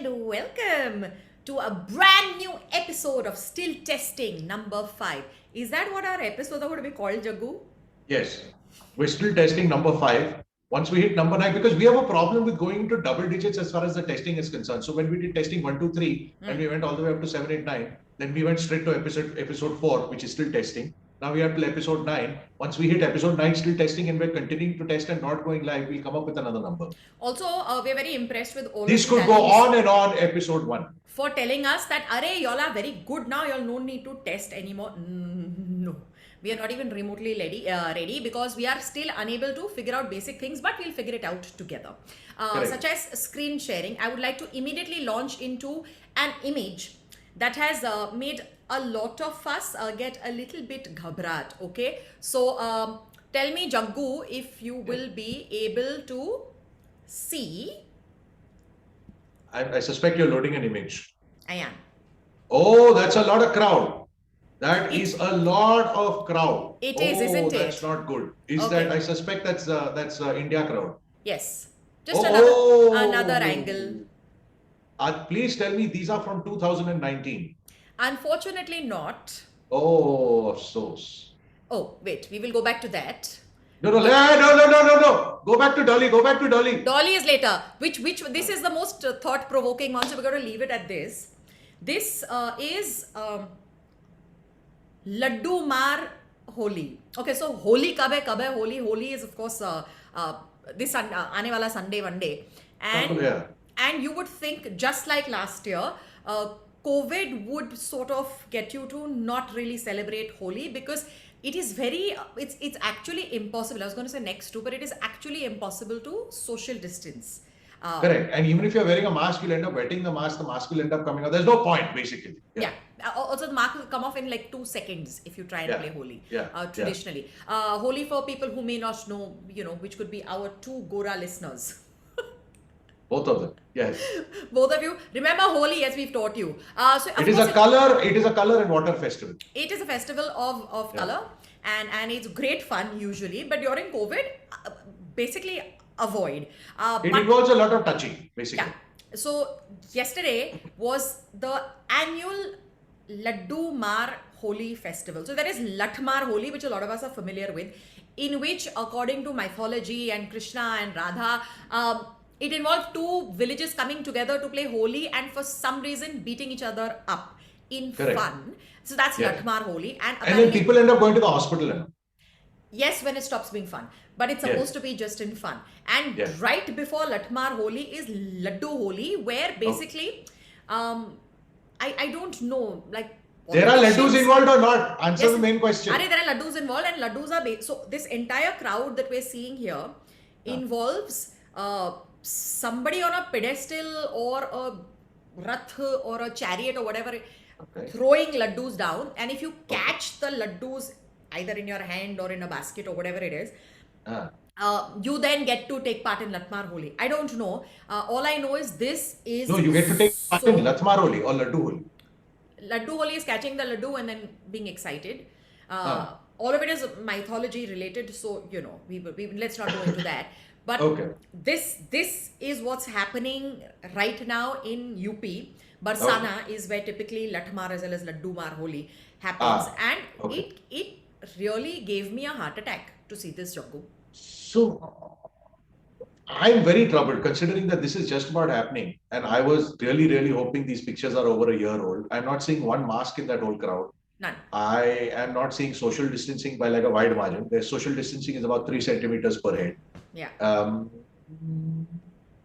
and welcome to a brand new episode of Still Testing number 5. Is that what our episodes are going to be called, Jaggu? Yes, we're still testing number 5. Once we hit number 9, because we have a problem with going into double digits as far as the testing is concerned. So when we did testing 1, 2, 3, and we went all the way up to 7, 8, 9, then we went straight to episode 4, which is still testing. Now we are till episode 9. Once we hit episode 9, still testing, and we're continuing to test and not going live, we'll come up with another number. Also, we're very impressed with all This of you could go guys on and on, episode 1. for telling us that, Arey, y'all are very good now, y'all don't need to test anymore. No. We are not even remotely ready because we are still unable to figure out basic things, but we'll figure it out together. Correct. Such as screen sharing. I would like to immediately launch into an image that has made a lot of us get a little bit ghabrat. Okay, so tell me, Jaggu, if you will be able to see. I suspect you're loading an image. I am. Oh, that's a lot of crowd. That is a lot of crowd. It is, isn't it? That's not good. Is Okay. that? I suspect that's India crowd. Yes. Just Oh. another angle. Please tell me these are from 2019. Unfortunately not. Oh, afsos. Oh, wait, we will go back to that. No. Go back to Dolly. Go back to Dolly. Dolly is later. Which this is the most thought-provoking one, so we're going to leave it at this. This is Laddu Mar Holi. Okay, so Holi kab hai Holi? Holi is of course this aane wala Sunday one day. Yeah. And you would think, just like last year, COVID would sort of get you to not really celebrate Holi because it is it's actually impossible. I was going to say next to, but it is actually impossible to social distance. Correct. And even if you're wearing a mask, you'll end up wetting the mask will end up coming out. There's no point, basically. Yeah. Also, the mask will come off in like 2 seconds if you try and play Holi. Traditionally. Holi, for people who may not know, which could be our 2 Gora listeners. Both of them. Yes. Both of you. Remember Holi, yes, we've taught you. It is a color and water festival. It is a festival of color and it's great fun usually. But during COVID, basically avoid. It involves a lot of touching, basically. Yeah. So yesterday was the annual Laddu Mar Holi festival. So there is Latmar Holi, which a lot of us are familiar with, in which, according to mythology and Krishna and Radha, it involved 2 villages coming together to play Holi and for some reason beating each other up in fun. So that's Latmar Holi. And then people end up going to the hospital. Yes, when it stops being fun. But it's supposed to be just in fun. And right before Latmar Holi is Laddu Holi, where basically, I don't know, like... There are laddus involved or not? Answer the main question. There are laddus involved and laddus are... So this entire crowd that we're seeing here involves somebody on a pedestal or a rath or a chariot or whatever throwing laddus down. And if you catch the laddus either in your hand or in a basket or whatever it is, you then get to take part in Latmar Holi. I don't know. All I know is this is... No, you get to take part in Latmar Holi or Laddu Holi. Laddu Holi is catching the laddu and then being excited. All of it is mythology related, so, let's not go into that. But this is what's happening right now in UP. Barsana is where typically Latmar as well as Laddu Mar Holi happens. And it really gave me a heart attack to see this, Jaggu. So, I'm very troubled considering that this is just about happening. And I was really, really hoping these pictures are over a year old. I'm not seeing one mask in that whole crowd. None. I am not seeing social distancing by like a wide margin. Their social distancing is about 3 centimeters per head. Yeah.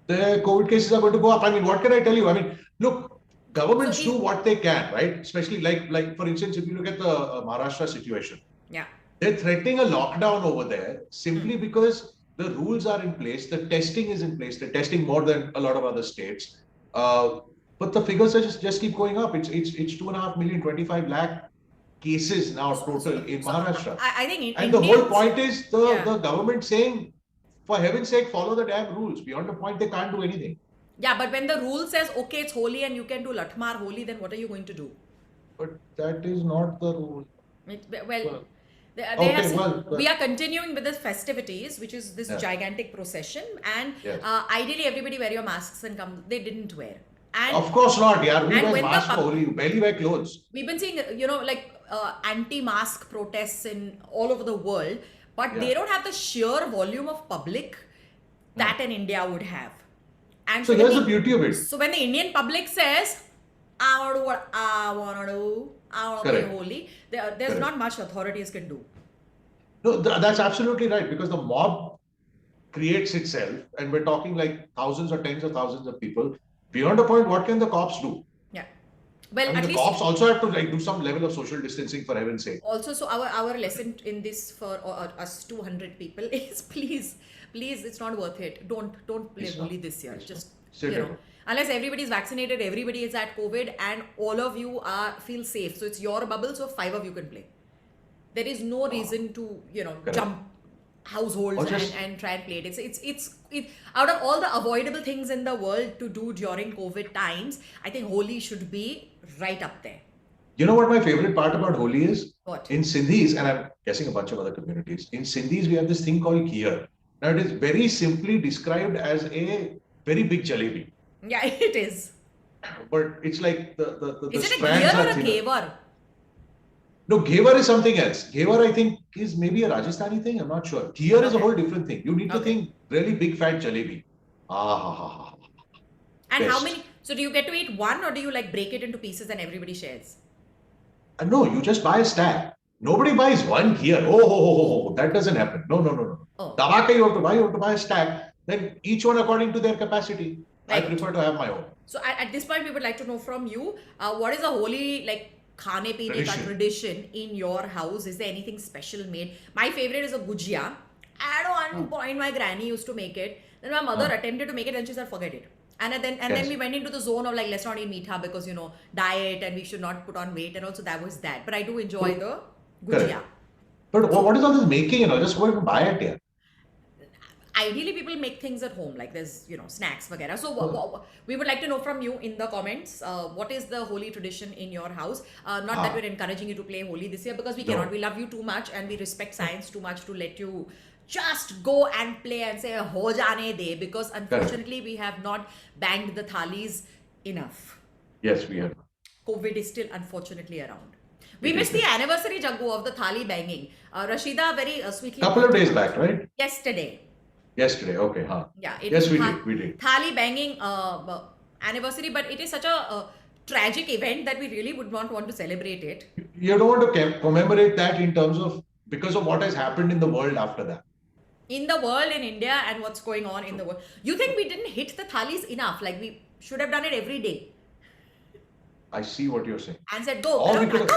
The COVID cases are going to go up. I mean, what can I tell you? I mean, look, governments do what they can, right? Especially like for instance, if you look at the Maharashtra situation. Yeah. They're threatening a lockdown over there simply because the rules are in place, the testing is in place, they're testing more than a lot of other states. But the figures are just keep going up. It's 2.5 million, 25 lakh cases now total in Maharashtra. I think and the whole point is the government saying, for heaven's sake, follow the damn rules. Beyond the point, they can't do anything. Yeah, but when the rule says, okay, it's Holi and you can do Latmar Holi, then what are you going to do? But that is not the rule. We are continuing with the festivities, which is this gigantic procession, and ideally everybody wear your masks and come. They didn't wear. And Of course not, yeah. We and wear when the masks for pub- Holi. You barely wear clothes. we've been seeing, like anti-mask protests in all over the world, but Yeah. they don't have the sheer volume of public that in India would have. And So when here's the beauty of it. So when the Indian public says, I want to do what I want to do, I want to be Correct. holy, there's Correct. not much authorities can do. No, that's absolutely right, because the mob creates itself, and we're talking like thousands or tens of thousands of people. Beyond a point, what can the cops do? Yeah. Well, I mean, at the least cops also have to like do some level of social distancing, for heaven's sake. also, so our lesson in this for us 200 people is please, it's not worth it. Don't play It's Holi not. this year. It's Just not. Sit at home. unless everybody is vaccinated, everybody is at COVID, and all of you feel safe. So it's your bubble. So 5 of you can play. There is no reason to Correct. jump households Or just- and try and play it. It's out of all the avoidable things in the world to do during COVID times, I think Holi should be right up there. You know what my favorite part about Holi is? What? In Sindhis, and I'm guessing a bunch of other communities, in Sindhis, we have this thing called Kheer. Now, it is very simply described as a very big jalebi. Yeah, it is. But it's like the Is it a strands gear or are a thinner. gaver? No, Ghevar is something else. Ghevar, I think, is maybe a Rajasthani thing. I'm not sure. Kheer is a Okay. whole different thing. You need to Okay. think really big fat jalebi. Ah ha ha ha. And how Best. many? So do you get to eat one, or do you like break it into pieces and everybody shares? No, you just buy a stack. Nobody buys one Kheer. Oh, that doesn't happen. No. Oh. Dabaka you have to buy a stack. Then each one according to their capacity. I Right. prefer to have my own. So at this point, we would like to know from you, what is a holy like khane peene ka tradition in your house? Is there anything special made? My favorite is a gujia. At one point, my granny used to make it. Then my mother attempted to make it, and she said, "Forget it." And then Yes. we went into the zone of like, let's not eat meetha because diet, and we should not put on weight, and also that was that. But I do enjoy the gujia. But what is all this making? Just go and buy it here. Ideally, people make things at home, like there's snacks vagera. So we would like to know from you in the comments, what is the Holi tradition in your house? Not that we're encouraging you to play Holi this year, because we cannot. We love you too much and we respect science too much to let you just go and play and say ho jane de, because unfortunately we have not banged the thalis enough. Yes, we have. COVID is still unfortunately around. We missed the anniversary, Jaggu, of the thali banging. Rashida very sweetly. Couple of days back, right? Yesterday. Yesterday, okay, huh? Yeah, Yes, we did. Thali banging anniversary, but it is such a tragic event that we really would not want to celebrate it. You don't want to commemorate that in terms of, because of what has happened in the world after that. In the world, in India, and what's going on in the world. You think we didn't hit the thalis enough? Like we should have done it every day. I see what you're saying. And said, go, Or we Corona, could have-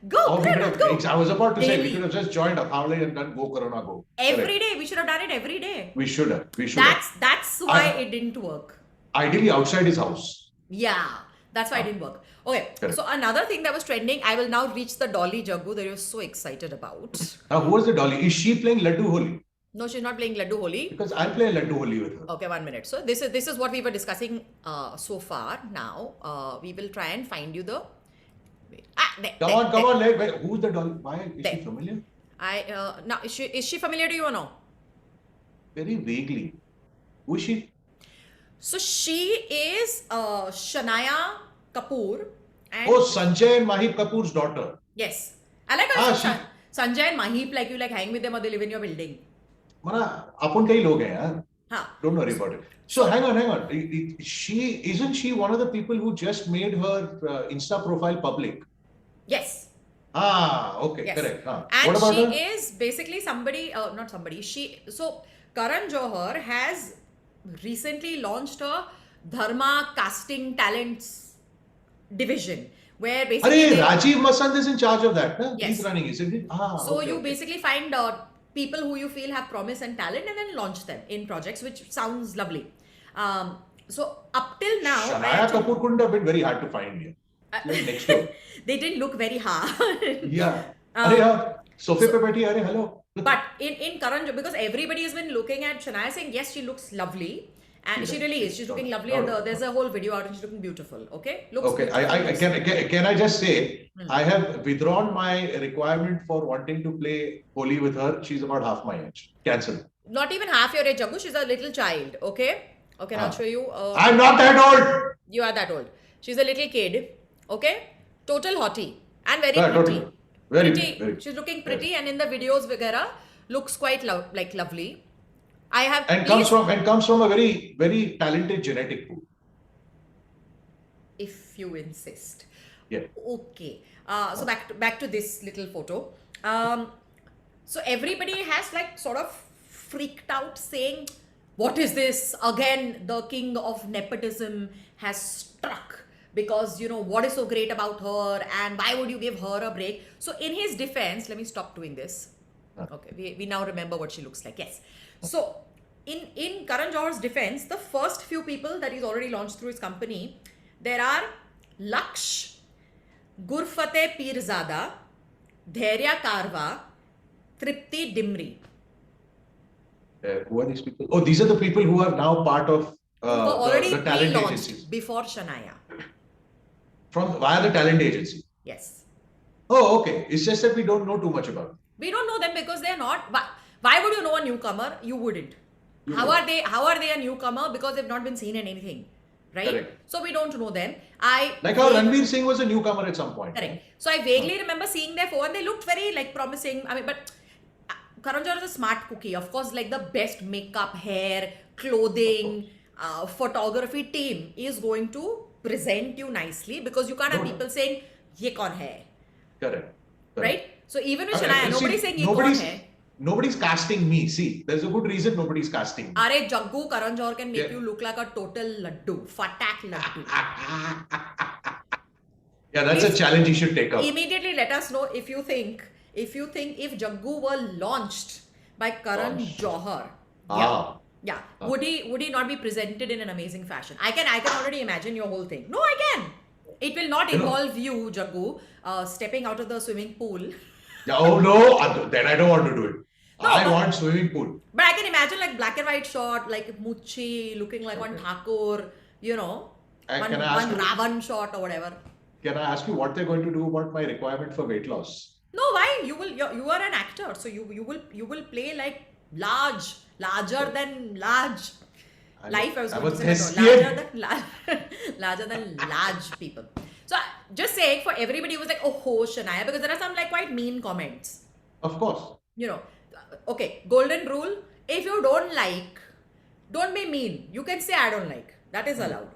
go, Or we could Corona, have, go. I was about to say, we Daily. could have just joined Athawale and done Go Corona Go. Every day, we should have done it every day. We should have. That's why it didn't work. Ideally outside his house. Yeah, that's why it didn't work. Okay, Correct. so another thing that was trending, I will now reach the Dolly Jaggu that you're so excited about. Now, who was the dolly? Is she playing Laddu Holi? No, she's not playing Laddu Holi. Because I'll play Laddu Holi with her. Okay, 1 minute. So this is what we were discussing so far. Now we will try and find you the. Wait. Come on. Wait, who's the dolly? Why is There. she familiar? Now is she familiar to you or no? Very vaguely. Who is she? So she is Shania Kapoor. And Oh, Sanjay and Mahip Kapoor's daughter. yes, I like how she- Sanjay and Mahip, like you like hang with them or they live in your building. Mana, apun kai log hai, yaar. Huh. Don't worry about it. So hang on. Isn't she one of the people who just made her Insta profile public? Yes. Okay, Yes. correct. And What about she her? is basically somebody, not somebody. So Karan Johar has recently launched a Dharma casting talents division, where basically Arey, they- Rajiv Masand is in charge of that. Na? Yes. He's running, isn't it? so Okay, you okay. basically find people who you feel have promise and talent, and then launch them in projects, which sounds lovely. So up till now, I Shania actually- Kapoor couldn't have been very hard to find here. Like next door. they didn't look very hard. Yeah. Um, Arey, sofa pe baiti, arey, hello. But in Karan, because everybody has been looking at Shania saying, yes, she looks lovely. And she really is. She's looking lovely. And there's a whole video out and she's looking beautiful. Okay? Looks Okay, beautiful. can I just say, I have withdrawn my requirement for wanting to play Holi with her. She's about half my age. Cancel. Not even half your age, Jaggu. She's a little child. Okay? Okay, I'll show you. I'm not that old. You are that old. She's a little kid. Okay? Total hottie. And very Yeah, pretty. totally. Very, Pretty. very. She's looking Yes. pretty, and in the videos, vagera, looks quite like lovely. I have And please, comes from a very, very talented genetic pool. if you insist. Yeah. Okay. So back to this little photo. So everybody has like sort of freaked out, saying, "What is this again? The king of nepotism has struck." Because what is so great about her, and why would you give her a break? So in his defense, let me stop doing this. Okay, we now remember what she looks like. Yes. So in Karan Johar's defense, the first few people that he's already launched through his company, there are Laksh, Gurfateh Pirzada, Dhairya Karwa, Tripti Dimri. Who are these people? Oh, these are the people who are now part of Who were already the talent pre-launched agencies. before Shania. Via the talent agency. Yes. Oh, okay. It's just that we don't know too much about them. We don't know them because they're not. Why would you know a newcomer? You wouldn't. You How wouldn't. are they a newcomer? Because they've not been seen in anything, right? Correct. So we don't know them. Like how Ranveer Singh was a newcomer at some point. Correct. So I vaguely remember seeing their phone. They looked very like promising. I mean, but Karan Johar is a smart cookie. Of course, like the best makeup, hair, clothing, photography team is going to present you nicely, because you can't have No, no. people saying, "Ye kaun hai?" Correct. Right? So even with I mean, Shania, see, nobody's saying, "Ye kaun hai?" Nobody's casting me. See, there's a good reason nobody's casting me. Are Jaggu Karan Johar can make Yeah. you look like a total laddu, fatak laddu. Yeah, that's a Please challenge you should take up. Immediately let us know if you think if Jaggu were launched by Karan Launched. Johar. Ah. Yeah. Would he not be presented in an amazing fashion? I can already imagine your whole thing. No, I can. It will not You know- involve you, Jaggu, stepping out of the swimming pool. Yeah, oh no, then I don't want to do it. No, I but- want swimming pool. But I can imagine like black and white shot, like Muchi looking like one Okay. Thakur, And one can I ask you- Ravan shot or whatever. Can I ask you what they're going to do about my requirement for weight loss? No, why? You are an actor, so you will play like larger than large. Life, I was I'm going a to say, thespian. larger than large people. So just saying, for everybody who was like, "Oh, Shania," because there are some like quite mean comments. Of course. Okay, golden rule: if you don't like, don't be mean. You can say I don't like. That is allowed,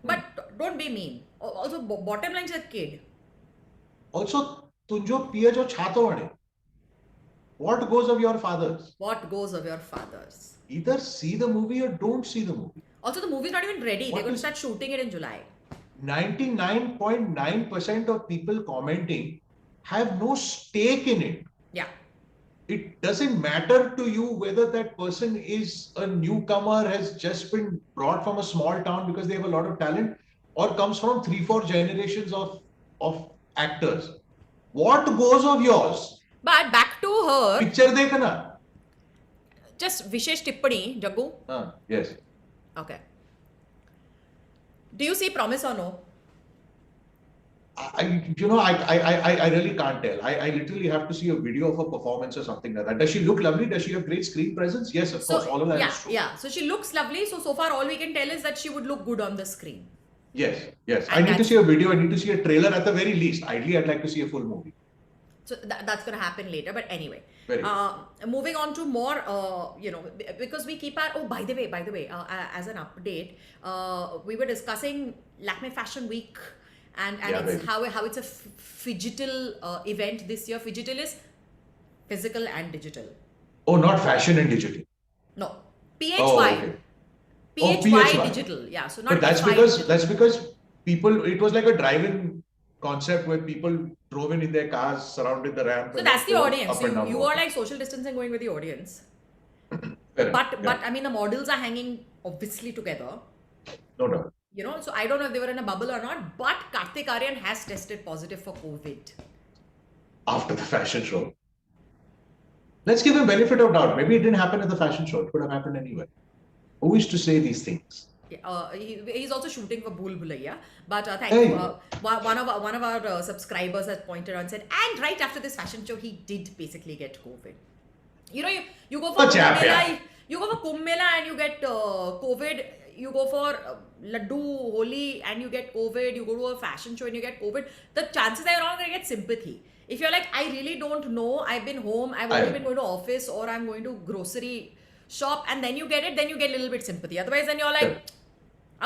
but don't be mean. Also, bottom line is a kid. Also, tunjo piya jo chato vane. What goes of your fathers? What goes of your fathers? Either see the movie or don't see the movie. Also, the movie's not even ready. What They're going to is- start shooting it in July. 99.9% of people commenting have no stake in it. Yeah. It doesn't matter to you whether that person is a newcomer, has just been brought from a small town because they have a lot of talent, or comes from 3-4 generations of actors. What goes of yours? But back to her, Picture dekhna. just Vishesh Tippani, Jaggu. Yes. Okay. Do you see Promise or no? I really can't tell. I literally have to see a video of her performance or something like that. Does she look lovely? Does she have great screen presence? Yes, of course. All of that yeah, is true. yeah. So she looks lovely. So far, all we can tell is that she would look good on the screen. Yes. And I need to that's- see a video. I need to see a trailer at the very least. Ideally, I'd like to see a full movie. So that's going to happen later. But anyway, Very moving on to more, because we keep our. Oh, by the way, as an update, we were discussing Lakme Fashion Week, and Yeah, it's very. how it's a phygital event this year. Phygital is physical and digital. Oh, not fashion and digital. No, PHY. Oh, okay. PHY PHY. digital. Yeah, so not But that's FY because digital. people. It was like a drive-in concept where people drove in their cars, surrounded the ramp. So and that's the drove audience. up and down You walking. are like social distancing going with the audience. Correct. But Yeah. I mean the models are hanging obviously together. No doubt. So I don't know if they were in a bubble or not, but Kartik Aaryan has tested positive for COVID. After the fashion show. Let's give him benefit of doubt. Maybe it didn't happen at the fashion show. It could have happened anywhere. Who is to say these things? He's also shooting for Bhool Bhulaiya. But thank Hey. you. One of our subscribers has pointed out and said, and right after this fashion show, he did basically get COVID. You go for Oh, chap, Kumbh Mela, yeah. you go for Kumbh Mela and you get COVID. you go for laddu, holi, and you get COVID, you go to a fashion show and you get COVID, the chances are you're not going to get sympathy. If you're like, I really don't know, I've been home, I've only been going to office, or I'm going to grocery shop, and then you get it, then you get a little bit sympathy. Otherwise, then you're like,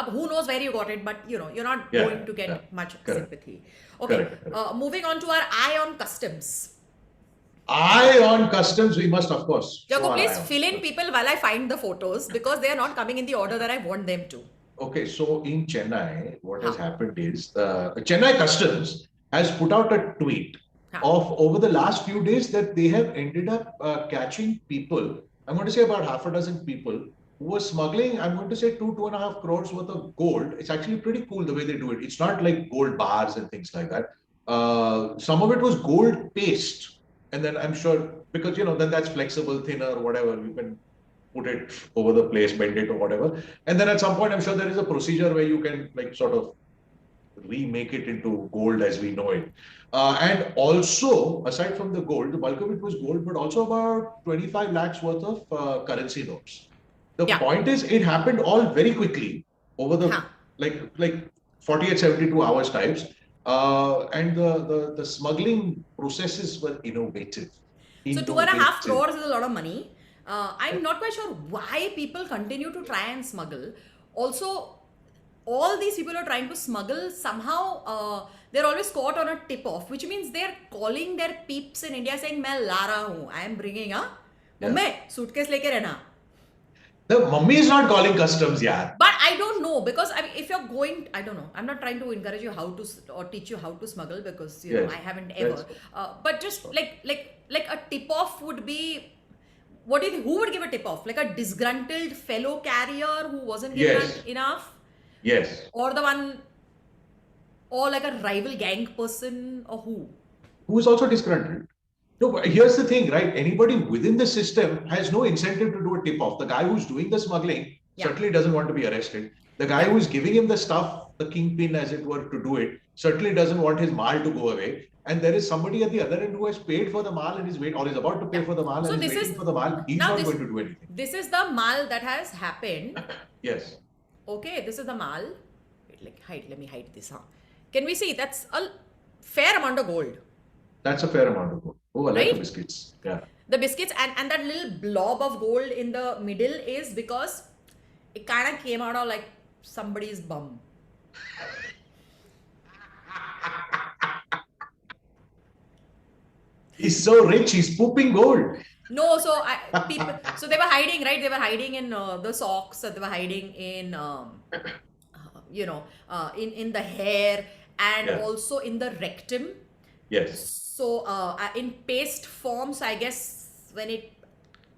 who knows where you got it, but you know, you're not going to get much sympathy. Okay, moving on to our eye on customs. Eye on customs, we must, of course. Jaco, please fill in people while I find the photos because they are not coming in the order that I want them to. Okay, so in Chennai, what has happened is Chennai Customs has put out a tweet of over the last few days that they have ended up catching people. I'm going to say about half a dozen people who were smuggling, I'm going to say 2.5 crores worth of gold. It's actually pretty cool the way they do it. It's not like gold bars and things like that. Some of it was gold paste. And then I'm sure, because, you know, then that's flexible, thinner, whatever, you can put it over the place, bend it or whatever. And then at some point, I'm sure there is a procedure where you can like sort of remake it into gold as we know it. And also, aside from the gold, the bulk of it was gold, but also about 25 lakhs worth of currency notes. The point is, it happened all very quickly over the like 48, 72 hours types. And the smuggling processes were innovative. So 2.5 crores is a lot of money. I'm not quite sure why people continue to try and smuggle. Also, all these people are trying to smuggle, somehow they're always caught on a tip-off, which means they're calling their peeps in India saying, "मैं ला रहा हूँ, I am bringing a mummy suitcase लेके रहना." The mummy is not calling customs, yeah. But I don't know, because I mean, if you're going, I don't know. I'm not trying to encourage you how to or teach you how to smuggle, because you know I haven't ever. But just like a tip-off would be. What do you think? Who would give a tip-off? Like a disgruntled fellow carrier who wasn't given enough? Yes. Or the one, or like a rival gang person, or who? Who is also disgruntled. No, but here's the thing, right? Anybody within the system has no incentive to do a tip-off. The guy who's doing the smuggling certainly doesn't want to be arrested. The guy who's giving him the stuff, the kingpin as it were, to do it, certainly doesn't want his mal to go away. And there is somebody at the other end who has paid for the mal and is waiting, or is about to pay for the mal and is waiting for the mal. He's not going to do anything. This is the mal that has happened. Yes. Okay, this is the mal. Wait, let me hide this. Can we see? That's a fair amount of gold. That's a fair amount of gold. Oh, I like the biscuits. Yeah. The biscuits and that little blob of gold in the middle is because it kind of came out of like somebody's bum. He's so rich, he's pooping gold. No, so so they were hiding, right? They were hiding in the socks, they were hiding in, in the hair, and also in the rectum. Yes. So in paste forms, I guess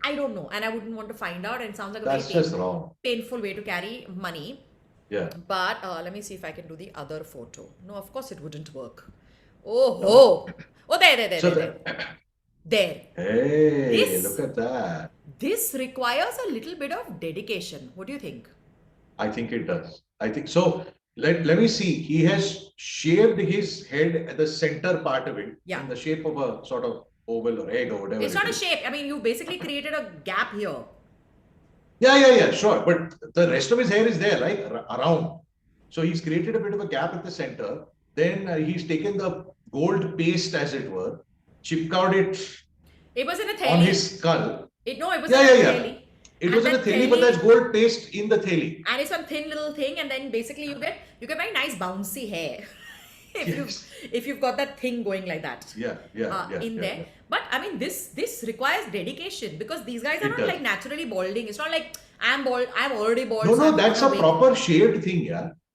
I don't know, and I wouldn't want to find out. And it sounds like a very painful way to carry money. Yeah. But let me see if I can do the other photo. No, of course it wouldn't work. Oh, there. Hey, look at that. This requires a little bit of dedication. What do you think? I think it does. I think so. Let me see. He has shaved his head at the center part of it in the shape of a sort of oval or egg or whatever. It's not a shape. I mean, you basically created a gap here. Yeah, sure. But the rest of his hair is there, like around. So he's created a bit of a gap at the center. Then he's taken the gold paste, as it were, chipped out it. It was in a theli. On his skull. It was in a theli. It was in a theli, but that's gold paste in the theli. And it's some thin little thing, and then basically you get very nice bouncy hair. if you've got that thing going like that. In there. But I mean, this requires dedication, because these guys are not like naturally balding. It's not like I'm bald, I'm already bald. No, that's a proper shaved thing,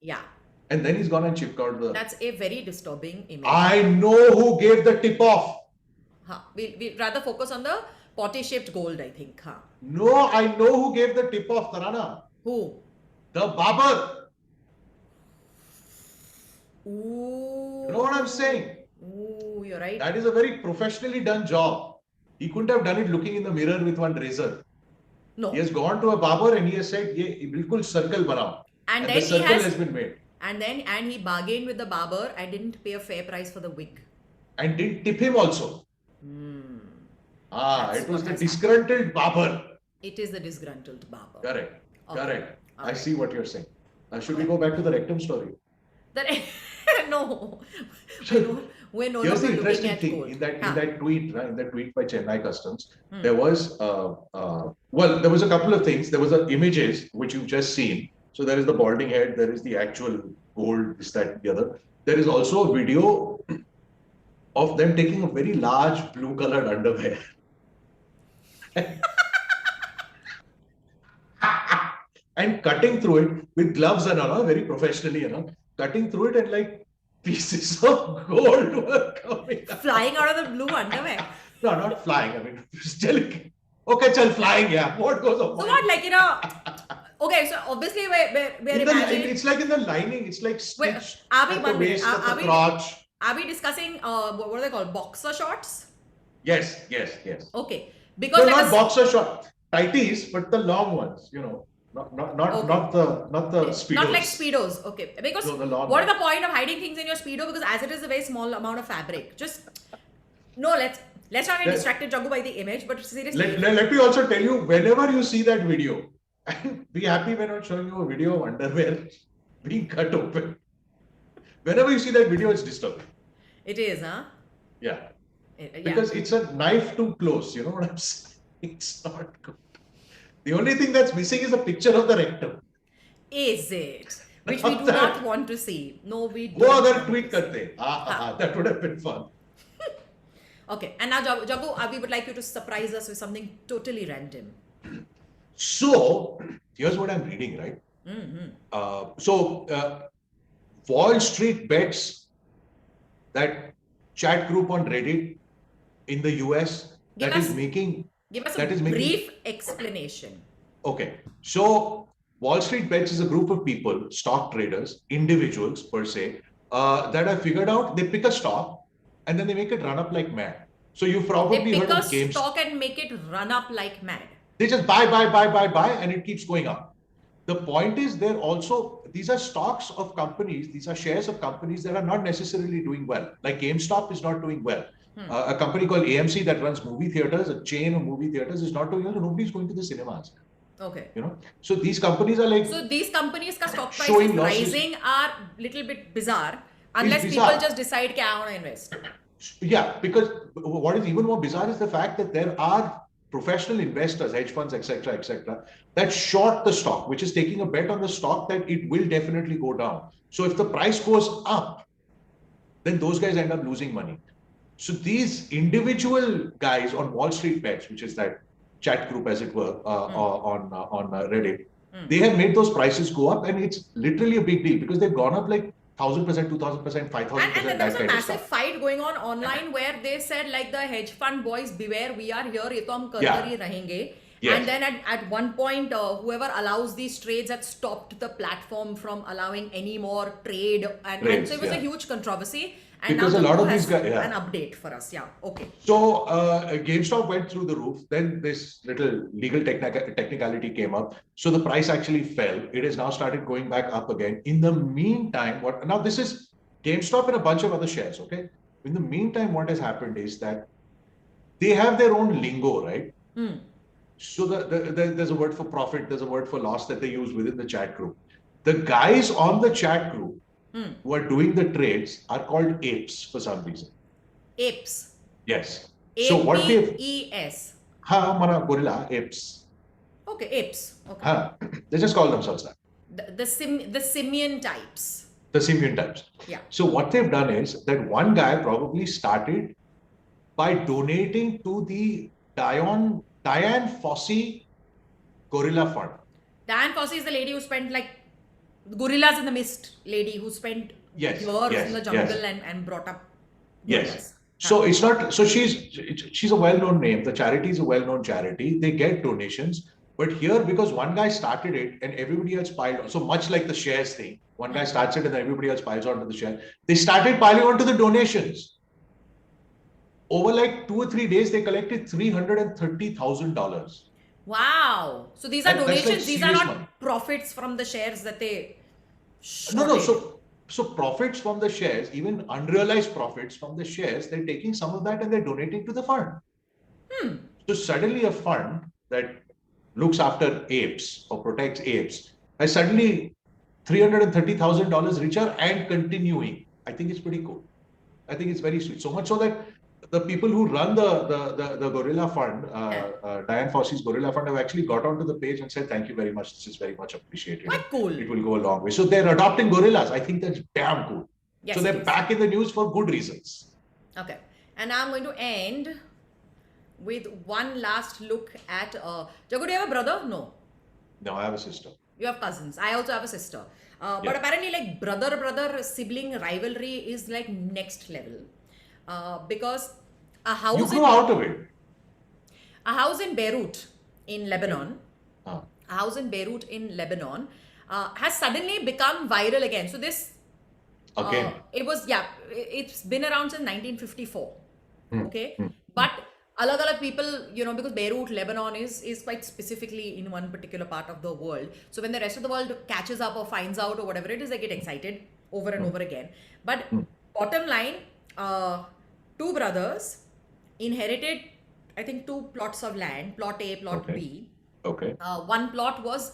Yeah. And then he's gone and chipped out the. That's a very disturbing image. I know who gave the tip off. We'll rather focus on the potty-shaped gold, I think. No, I know who gave the tip off, Tarana. Who? The barber. Ooh. You know what I'm saying? Ooh, you're right. That is a very professionally done job. He couldn't have done it looking in the mirror with one razor. No. He has gone to a barber and he has said, "Ye bilkul circle banao." And then the circle has been made. And he bargained with the barber and didn't pay a fair price for the wig. And didn't tip him also. It was the disgruntled barber. It is the disgruntled barber. Correct. I see what you're saying. Should we go back to the rectum story? That no, So we're no here's the longer looking interesting at thing gold. in that Huh. tweet, right, in that tweet by Chennai Customs, Hmm. there was well, there was a couple of things. There was images which you've just seen. So there is the balding head, there is the actual gold, this, that, the other. There is also a video of them taking a very large blue colored underwear and cutting through it with gloves and all, very professionally, cutting through it, and like pieces of gold were coming out. Flying out of the blue underwear. No, not flying. I mean, still. Okay, chal, flying, yeah. What goes on? So what, like, okay, so obviously we're imagining. It's like in the lining, it's like Wait, stitched are we at the one minute? waist, at the crotch. Are we discussing what are they called? Boxer shorts? Yes. Okay, No, because not boxer short, tighties, but the long ones, not the speedos. Not like speedos. Okay, because No, the long what is ones. the point of hiding things in your speedo? Because as it is a very small amount of fabric. Just no. Let's not get distracted, Jagu, by the image. But seriously, Let me also tell you, whenever you see that video, and be happy we're not showing you a video of underwear being cut open. Whenever you see that video, it's disturbing. it is, huh? Yeah. Yeah. Because it's a knife too close. You know what I'm saying? It's not good. The only thing that's missing is a picture of the rectum. Is it? Which we do not want to see. No, we don't. Go other tweet karte. That would have been fun. Okay, and now Jagu, we would like you to surprise us with something totally random. So, here's what I'm reading, right? Mm-hmm. Wall Street bets, that chat group on Reddit in the US Give us a brief explanation. Okay, so Wall Street Bets is a group of people, stock traders, individuals per se, that have figured out they pick a stock and then they make it run up like mad. So you've probably heard of They pick a stock and make it run up like mad. They just buy, and it keeps going up. The point is, these are stocks of companies, these are shares of companies that are not necessarily doing well. Like GameStop is not doing well. A company called AMC that runs movie theaters, a chain of movie theaters, is not doing well. Nobody's going to the cinemas. Okay. So these companies are like. So these companies' stock prices rising are little bit bizarre unless people just decide I want to invest. Yeah, because what is even more bizarre is the fact that there are professional investors, hedge funds, etc., that short the stock, which is taking a bet on the stock that it will definitely go down. So if the price goes up, then those guys end up losing money. So these individual guys on Wall Street Bets, which is that chat group, as it were, on Reddit, they have made those prices go up, and it's literally a big deal because they've gone up like 1,000%, 2,000%, 5,000%. And there was a massive fight going on online where they said like the hedge fund boys, beware, we are here, ye to hum kar hi rahenge. Yes. And then at one point, whoever allows these trades had stopped the platform from allowing any more trade, and so it was a huge controversy. And because now a lot of these guys, an update for us. Yeah, okay. So GameStop went through the roof. Then this little legal technicality came up. So the price actually fell. It has now started going back up again. In the meantime, now this is GameStop and a bunch of other shares. Okay. In the meantime, what has happened is that they have their own lingo, right? So there's a word for profit, there's a word for loss that they use within the chat group. The guys on the chat group who are doing the trades are called apes for some reason. Apes. Yes. So what APES. Gorilla, apes. Okay, apes. Okay. They just call themselves that. The simian types. The simian types. Yeah. So what they've done is that one guy probably started by donating to the Dian Fossey Gorilla Fund. Dian Fossey is the lady who spent like gorillas in the mist lady who spent years in the jungle and brought up gorillas. Yes. So it's not, so she's a well-known name. The charity is a well-known charity. They get donations. But here, because one guy started it and everybody else piled on, so much like the shares thing, one guy starts it and then everybody else piles onto the share. They started piling onto the donations. Over like 2 or 3 days, they collected $330,000. Wow. So these are donations. Like these are not money. Profits from the shares that they. No. So profits from the shares, even unrealized profits from the shares, they're taking some of that and they're donating to the fund. So suddenly a fund that looks after apes or protects apes is suddenly $330,000 richer and continuing. I think it's pretty cool. I think it's very sweet. So much so that the people who run the Gorilla Fund, Dian Fossey's Gorilla Fund, have actually got onto the page and said, "Thank you very much. This is very much appreciated. Quite cool. It will go a long way." So they're adopting gorillas. I think that's damn cool. Yes, so they're please. back in the news for good reasons. Okay. And now I'm going to end with one last look at Jagu, do you have a brother? No. No, I have a sister. You have cousins. I also have a sister. But Yeah. apparently, like brother sibling rivalry is like next level. Because a You house grew out of it. in Beirut in Lebanon, Ah, a house in Beirut in Lebanon has suddenly become viral again. So this again. it's been around since 1954. Hmm, Okay, hmm. but alag people, because Beirut, Lebanon is quite specifically in one particular part of the world. So when the rest of the world catches up or finds out or whatever it is, they get excited over and over again. But bottom line, two brothers inherited, I think, two plots of land, plot A, plot Okay. B. Okay. One plot was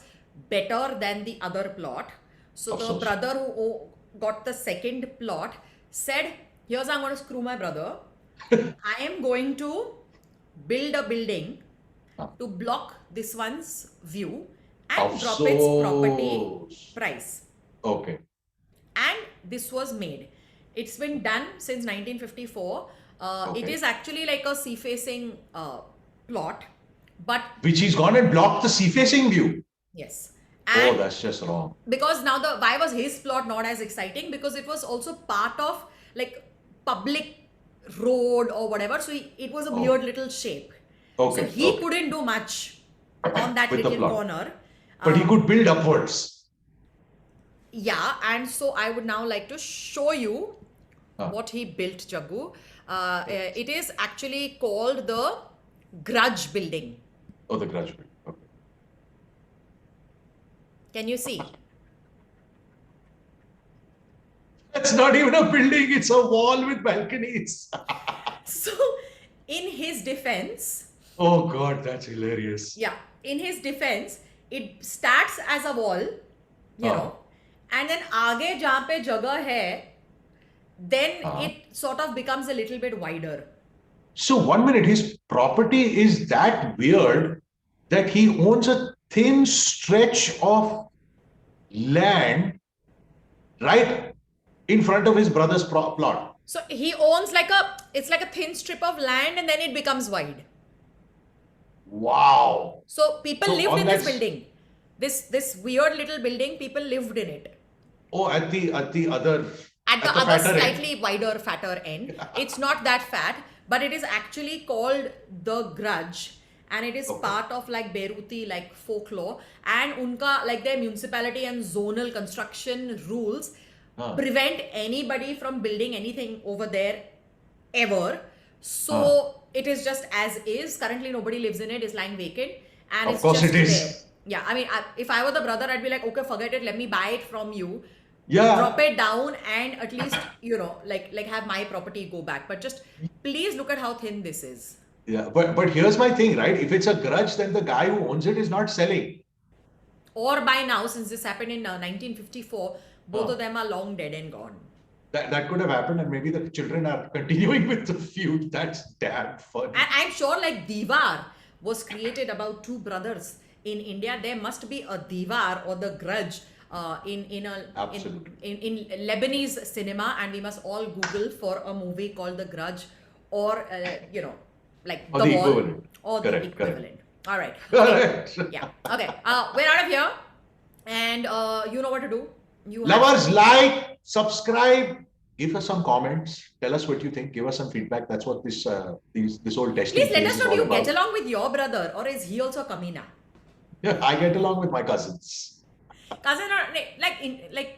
better than the other plot. So Of the course. brother who got the second plot said, "Here's how I'm going to screw my brother. I am going to build a building to block this one's view and drop its property price." Okay. And this was made. It's been done since 1954. It Okay. is actually like a sea-facing plot, but Which he's gone and blocked the sea-facing view. yes. Oh, And that's just wrong. because now why was his plot not as exciting? Because it was also part of like public road or whatever. So it was a Oh. weird little shape. Okay. So he okay. couldn't do much on that With the little plot. corner. But he could build upwards. Yeah, and so I would now like to show you Ah. what he built, Jaggu. It is actually called the Grudge Building. Oh, the Grudge building. Okay. Can you see? That's not even a building, it's a wall with balconies. So, in his defense, Oh God, that's hilarious. yeah, in his defense, it starts as a wall, you Ah. know, and then आगे जहाँ पे जगह है, then Ah. it sort of becomes a little bit wider. So 1 minute, his property is that weird that he owns a thin stretch of land right in front of his brother's plot. So he owns it's like a thin strip of land, and then it becomes wide. Wow. So people So lived on in this that- building. This weird little building, people lived in it. Oh, at the other At the other fatter end. slightly wider, fatter end. It's not that fat, but it is actually called the Grudge. And it is Okay. part of like Beiruti like folklore. And unka like their municipality and zonal construction rules Ah. prevent anybody from building anything over there ever. So it is just as is. Currently nobody lives in it. It's lying vacant. And Of it's course just it is. there. Yeah, I mean, if I were the brother, I'd be like, okay, forget it. Let me buy it from you. Yeah. Drop it down and at least, like have my property go back. But just please look at how thin this is. Yeah, but here's my thing, right? If it's a grudge, then the guy who owns it is not selling. Or by now, since this happened in 1954, both Ah. of them are long dead and gone. That could have happened, and maybe the children are continuing with the feud. That's damn funny. And I'm sure like Diwar was created about two brothers in India. There must be a Diwar or the Grudge Absolutely. in Lebanese cinema, and we must all Google for a movie called The Grudge, or like Or The the Wall, equivalent. or the Correct, correct. equivalent. All right. Correct. Yeah. Okay. We're out of here, and you know what to do. You have- Lovers, like, subscribe, give us some comments, tell us what you think, give us some feedback. That's what this whole testing Please let phase us is know. Do all you about. get along with your brother, or is he also Kamina? Yeah, I get along with my cousins. Cousin or like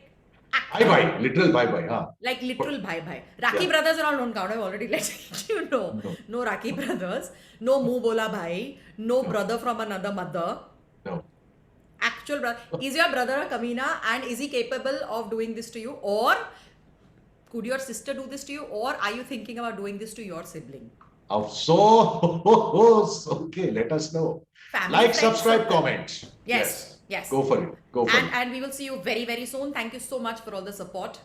Bye bye, literal bye bye, huh? like literal bhai. Rakhi Yeah. brothers are all known. I've already let you know. No. No Rakhi brothers. No Muh Bola bhai. No brother from another mother. No. Actual brother. Is your brother a Kamina, and is he capable of doing this to you? Or could your sister do this to you? Or are you thinking about doing this to your sibling? So, okay, let us know. Family, Like, friends, subscribe, circle. comment. Yes. Yes. Go for it. Go for it. And we will see you very, very soon. Thank you so much for all the support.